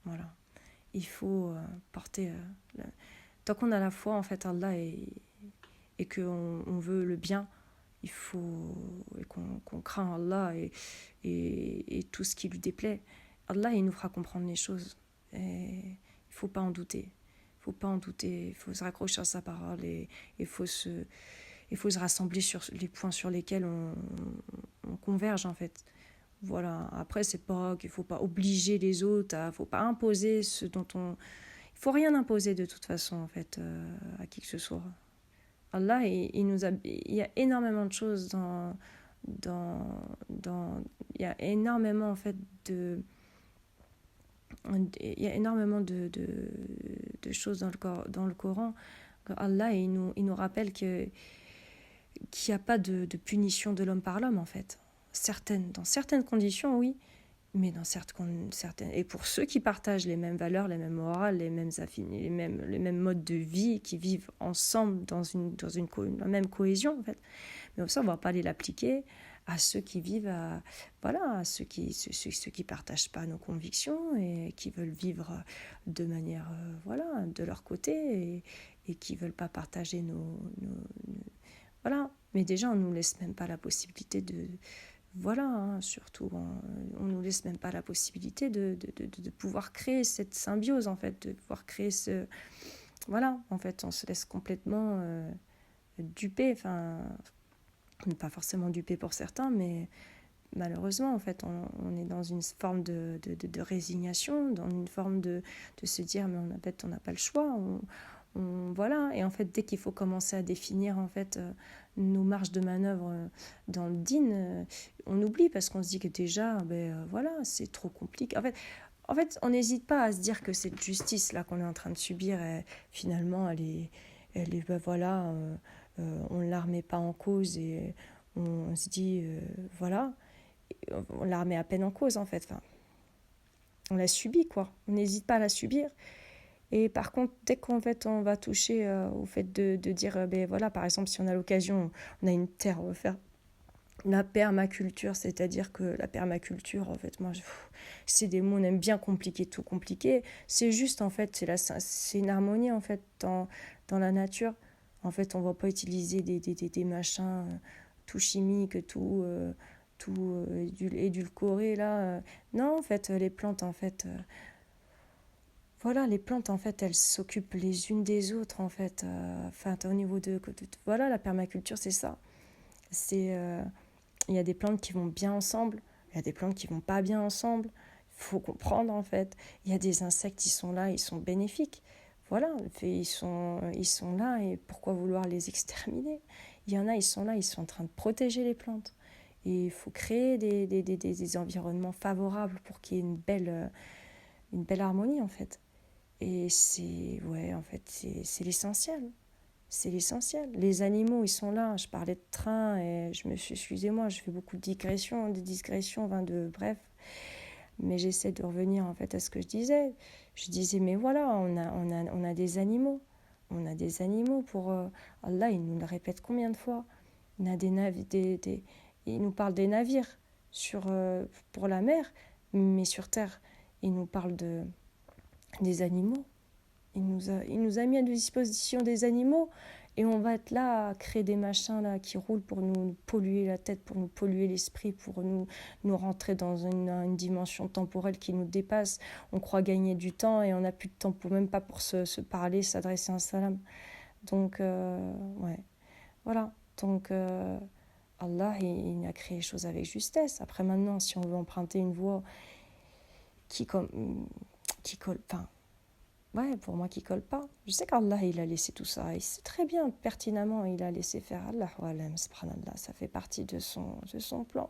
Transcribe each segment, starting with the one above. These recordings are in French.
Voilà. Il faut porter... Tant qu'on a la foi, en fait, Allah, et qu'on veut le bien, il faut qu'on craint Allah et tout ce qui lui déplaît. Allah, il nous fera comprendre les choses. Et il ne faut pas en douter. Il faut pas en douter. Il faut se raccrocher à sa parole et il faut se rassembler sur les points sur lesquels on converge, en fait. Voilà. Après, c'est pas qu'il faut pas obliger les autres, il faut pas imposer ce dont on... Il faut rien imposer de toute façon, en fait, à qui que ce soit. Allah, il y a énormément de choses il y a énormément, en fait, il y a énormément de choses dans le Coran. Allah, il nous rappelle qu'il n'y a pas de punition de l'homme par l'homme, en fait. Dans certaines conditions, oui, mais dans certaines... Et pour ceux qui partagent les mêmes valeurs, les mêmes morales, les mêmes modes de vie, qui vivent ensemble dans la même cohésion, en fait. Mais ça, on ne va pas aller l'appliquer à ceux qui vivent, à ceux qui partagent pas nos convictions et qui veulent vivre de manière, de leur côté et qui veulent pas partager voilà. Mais déjà, on nous laisse même pas la possibilité de... surtout, on nous laisse même pas la possibilité de pouvoir créer cette symbiose, en fait, de pouvoir créer ce... Voilà, en fait, on se laisse complètement duper, enfin, pas forcément duper pour certains, mais malheureusement, en fait, on est dans une forme de résignation, dans une forme de se dire, mais en fait, on n'a pas le choix, voilà. Et en fait, dès qu'il faut commencer à définir, en fait, nos marges de manœuvre dans le din, on oublie parce qu'on se dit que déjà, voilà, c'est trop compliqué. En fait, on n'hésite pas à se dire que cette justice là qu'on est en train de subir, finalement, voilà, on ne la remet pas en cause et on se dit, voilà, on la remet à peine en cause, en fait. Enfin, on la subit, quoi. On n'hésite pas à la subir. Et par contre, dès qu'en fait on va toucher au fait de dire, voilà, par exemple, si on a l'occasion, on a une terre, on va faire la permaculture, c'est-à-dire que la permaculture, en fait, c'est des mots, on aime bien compliquer, tout compliqué. C'est juste, en fait, c'est une harmonie, en fait, dans la nature. En fait, on ne va pas utiliser des machins tout chimiques, tout édulcoré, là. Non, en fait, les plantes, en fait... Voilà, les plantes, en fait, elles s'occupent les unes des autres, en fait. Au niveau voilà, la permaculture, c'est ça. Il y a des plantes qui vont bien ensemble, il y a des plantes qui vont pas bien ensemble. Il faut comprendre, en fait. Il y a des insectes qui sont là, ils sont bénéfiques. Voilà, ils sont là, et pourquoi vouloir les exterminer? Il y en a, ils sont là, ils sont en train de protéger les plantes. Et il faut créer des environnements favorables pour qu'il y ait une belle harmonie, en fait. Et en fait, c'est l'essentiel. C'est l'essentiel. Les animaux, ils sont là. Je parlais de train et excusez-moi, je fais beaucoup de digressions, bref. Mais j'essaie de revenir, en fait, à ce que je disais. Je disais, mais voilà, on a des animaux. On a des animaux pour... Allah, il nous le répète combien de fois? On a il nous parle des navires pour la mer, mais sur terre, il nous parle des animaux. Il nous a mis à disposition des animaux et on va être là à créer des machins là, qui roulent pour nous polluer la tête, pour nous polluer l'esprit, pour nous rentrer dans une dimension temporelle qui nous dépasse. On croit gagner du temps et on n'a plus de temps, même pas pour se parler, s'adresser un salam. Donc, ouais, voilà. Donc, Allah, il a créé les choses avec justesse. Après, maintenant, si on veut emprunter une voie qui colle... Enfin, ouais, pour moi qui colle pas. Je sais qu'Allah, il a laissé tout ça. Il sait très bien, pertinemment, il a laissé faire. Allah, subhanallah, ça fait partie de son plan.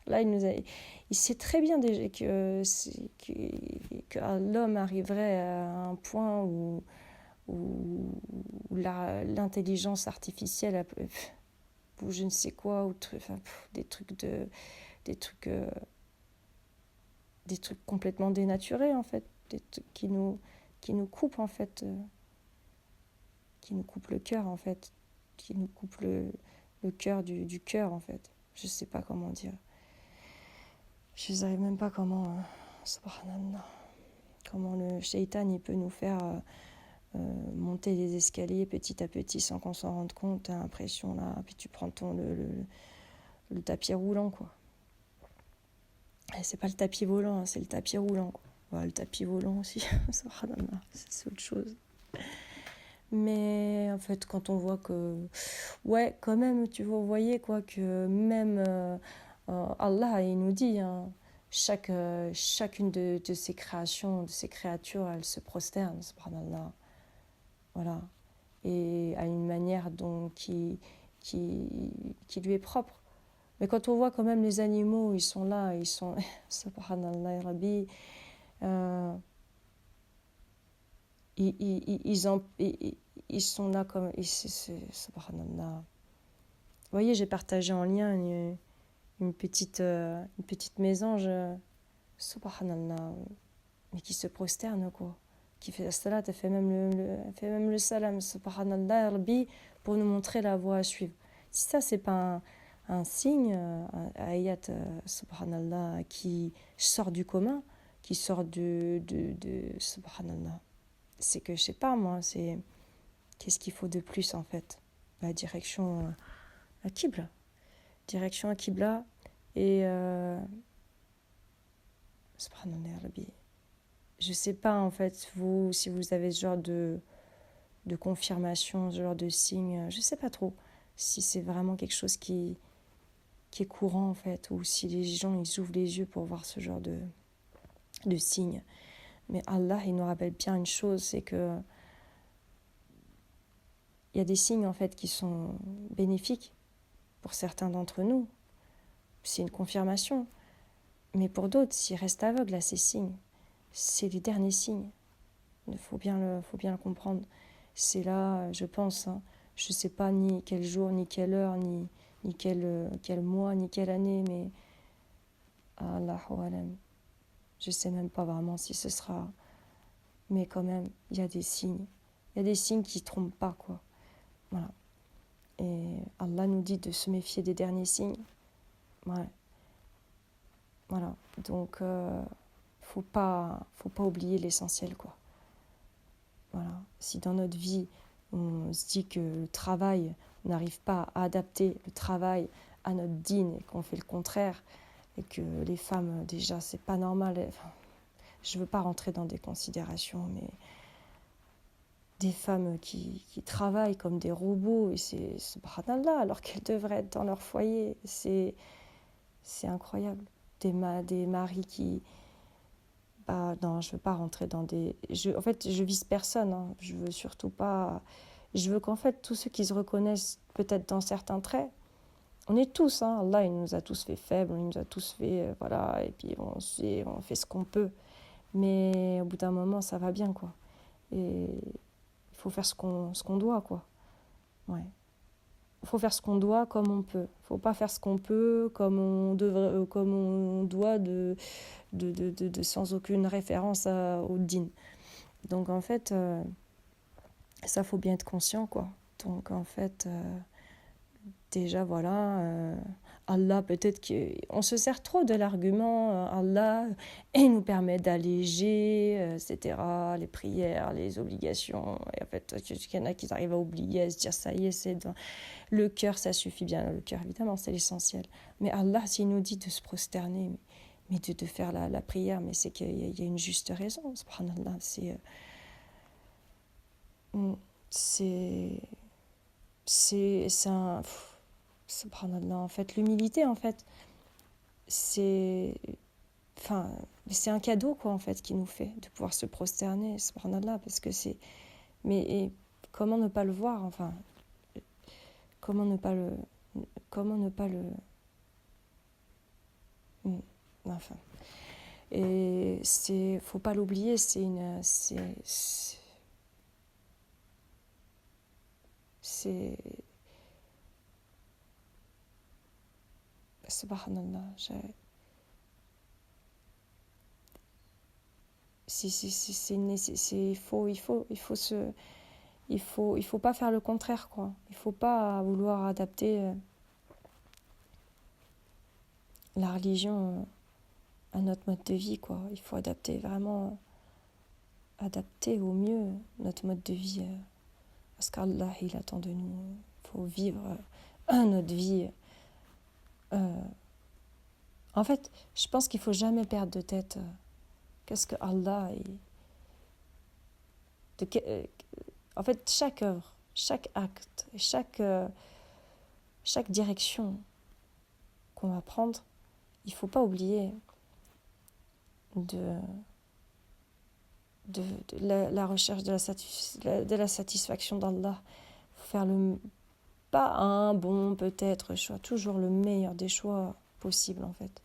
Là, il sait très bien déjà que l'homme arriverait à un point où l'intelligence artificielle, ou je ne sais quoi, des trucs complètement dénaturés, en fait, des trucs qui nous coupe, en fait, qui nous coupe le cœur, en fait, qui nous coupe le cœur du cœur, en fait. Je sais pas comment dire. Je ne sais même pas comment... subhanallah. comment le shaitan il peut nous faire monter les escaliers petit à petit sans qu'on s'en rende compte. T'as l'impression là, puis tu prends le tapis roulant quoi. Et c'est pas le tapis volant, hein, c'est le tapis roulant quoi. Voilà, le tapis volant aussi, c'est autre chose. Mais en fait, quand on voit que, ouais, quand même, tu vois, vous voyez quoi, que même Allah, il nous dit, hein, chacune de ses créations, de ses créatures, elle se prosterne, subhanallah. Voilà. Et à une manière qui lui est propre. Mais quand on voit quand même les animaux, ils sont là, ils sont, subhanallah, Rabbi, ils sont là comme, subhanallah. Vous voyez, j'ai partagé en lien une petite mésange, subhanallah, mais qui se prosterne, quoi. Qui fait la salat, elle fait même le salam, subhanallah, Rabbi, pour nous montrer la voie à suivre. Si ça, c'est pas un signe, un ayat, subhanallah, qui sort du commun, qui sort de subhanallah, c'est que, je sais pas, moi, c'est qu'est-ce qu'il faut de plus, en fait. La direction à Qibla. Direction à Qibla et subhanallah Rabbi. Je sais pas en fait vous si vous avez ce genre de confirmation, ce genre de signe, je sais pas trop si c'est vraiment quelque chose qui est courant en fait ou si les gens ils ouvrent les yeux pour voir ce genre de signes. Mais Allah il nous rappelle bien une chose, c'est que il y a des signes en fait qui sont bénéfiques pour certains d'entre nous. C'est une confirmation. Mais pour d'autres, s'ils restent aveugles à ces signes, c'est les derniers signes. Il faut bien le comprendre. C'est là, je pense, hein, je ne sais pas ni quel jour, ni quelle heure, ni quel mois, ni quelle année, mais Allahu alam. Je ne sais même pas vraiment si ce sera. Mais quand même, il y a des signes. Il y a des signes qui ne trompent pas, quoi. Voilà. Et Allah nous dit de se méfier des derniers signes. Ouais. Voilà. Donc, faut pas oublier l'essentiel, quoi. Voilà. Si dans notre vie, on se dit que le travail, on n'arrive pas à adapter le travail à notre dîne et qu'on fait le contraire, et que les femmes, déjà, c'est pas normal. Enfin, je veux pas rentrer dans des considérations, mais des femmes qui travaillent comme des robots, et c'est subhanallah, alors qu'elles devraient être dans leur foyer. C'est incroyable. Des maris qui... Bah, non, je veux pas rentrer dans des... en fait, je vise personne. Hein. Je veux surtout pas... Je veux qu'en fait, tous ceux qui se reconnaissent peut-être dans certains traits, on est tous, hein. Allah, il nous a tous fait faibles, il nous a tous fait... voilà, et puis on fait ce qu'on peut. Mais au bout d'un moment, ça va bien, quoi. Et il faut faire ce qu'on doit, quoi. Ouais. Il faut faire ce qu'on doit comme on peut. Il ne faut pas faire ce qu'on peut comme on doit sans aucune référence au din. Donc en fait, ça faut bien être conscient, quoi. Donc en fait, déjà voilà, Allah peut-être qu'on se sert trop de l'argument Allah et nous permet d'alléger, etc. Les prières, les obligations. Et en fait, il y en a qui arrivent à oublier, à se dire ça y est, c'est dans le cœur, ça suffit bien. Le cœur, évidemment, c'est l'essentiel. Mais Allah, s'il nous dit de se prosterner, mais de faire la prière, mais c'est qu'il y a une juste raison. Subhanallah, c'est un... Subhanallah, en fait, l'humilité, en fait, c'est... Enfin, c'est un cadeau, quoi, en fait, qu'il nous fait, de pouvoir se prosterner, subhanallah, parce que c'est... Mais comment ne pas le voir, enfin... Comment ne pas le... Enfin... Et faut pas l'oublier, c'est subhanallah, il faut pas faire le contraire, quoi. Il faut pas vouloir adapter la religion à notre mode de vie, quoi. Il faut adapter vraiment adapter au mieux notre mode de vie à ce qu'Allah il attend de nous. Il faut vivre notre vie. En fait, je pense qu'il ne faut jamais perdre de tête qu'est-ce que Allah en fait, chaque œuvre, chaque acte, chaque direction qu'on va prendre, il ne faut pas oublier de la recherche de la satisfaction d'Allah. Il faut faire pas un bon peut-être choix, toujours le meilleur des choix possibles en fait.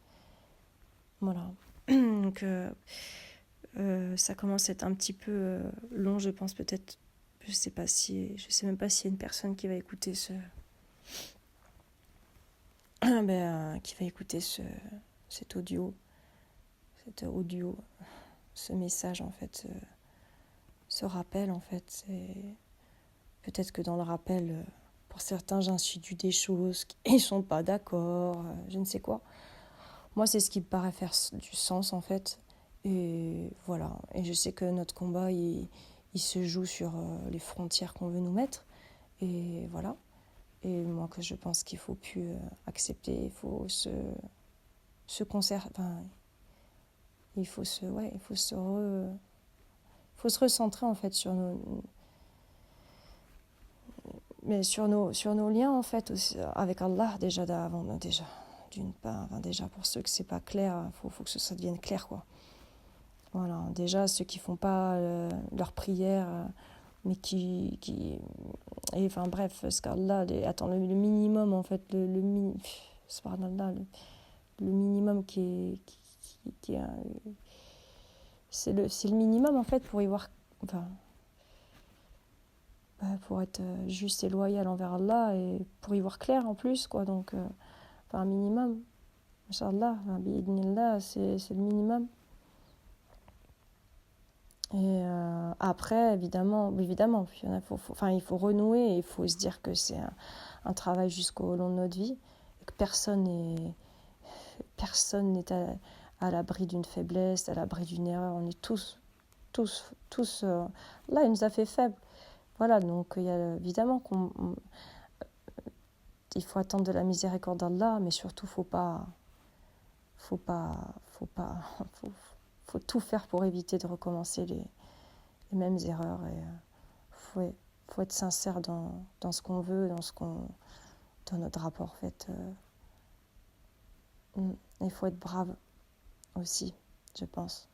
Voilà. Donc ça commence à être un petit peu long, je pense peut-être. Je sais même pas s'il y a une personne qui va écouter qui va écouter cet audio, ce message en fait, ce rappel en fait. Peut-être que dans le rappel, pour certains, j'insinue des choses qui ne sont pas d'accord, je ne sais quoi. Moi, c'est ce qui me paraît faire du sens en fait. Et voilà. Et je sais que notre combat, il se joue sur les frontières qu'on veut nous mettre. Et voilà. Et moi, que je pense qu'il ne faut plus accepter, il faut se conserver. Enfin, il faut se recentrer en fait sur nos liens en fait aussi, avec Allah déjà d'une part, déjà pour ceux que c'est pas clair, faut que ça devienne clair quoi. Voilà, déjà ceux qui font pas leur prière mais et enfin bref, ce qu'Allah attend le minimum en fait, subhanallah, le minimum qui est c'est le minimum en fait pour y voir, enfin pour être juste et loyal envers Allah et pour y voir clair en plus quoi, donc un minimum, Inch'Allah, bi'idnillah, c'est le minimum. Et après, évidemment, il faut renouer et il faut se dire que c'est un travail jusqu'au long de notre vie et que personne n'est à l'abri d'une faiblesse, à l'abri d'une erreur. On est tous là, il nous a fait faibles. Voilà, donc il y a évidemment il faut attendre de la miséricorde d'Allah, mais surtout faut tout faire pour éviter de recommencer les mêmes erreurs. Et faut être sincère dans ce qu'on veut, dans notre rapport en fait. Il faut être brave aussi, je pense.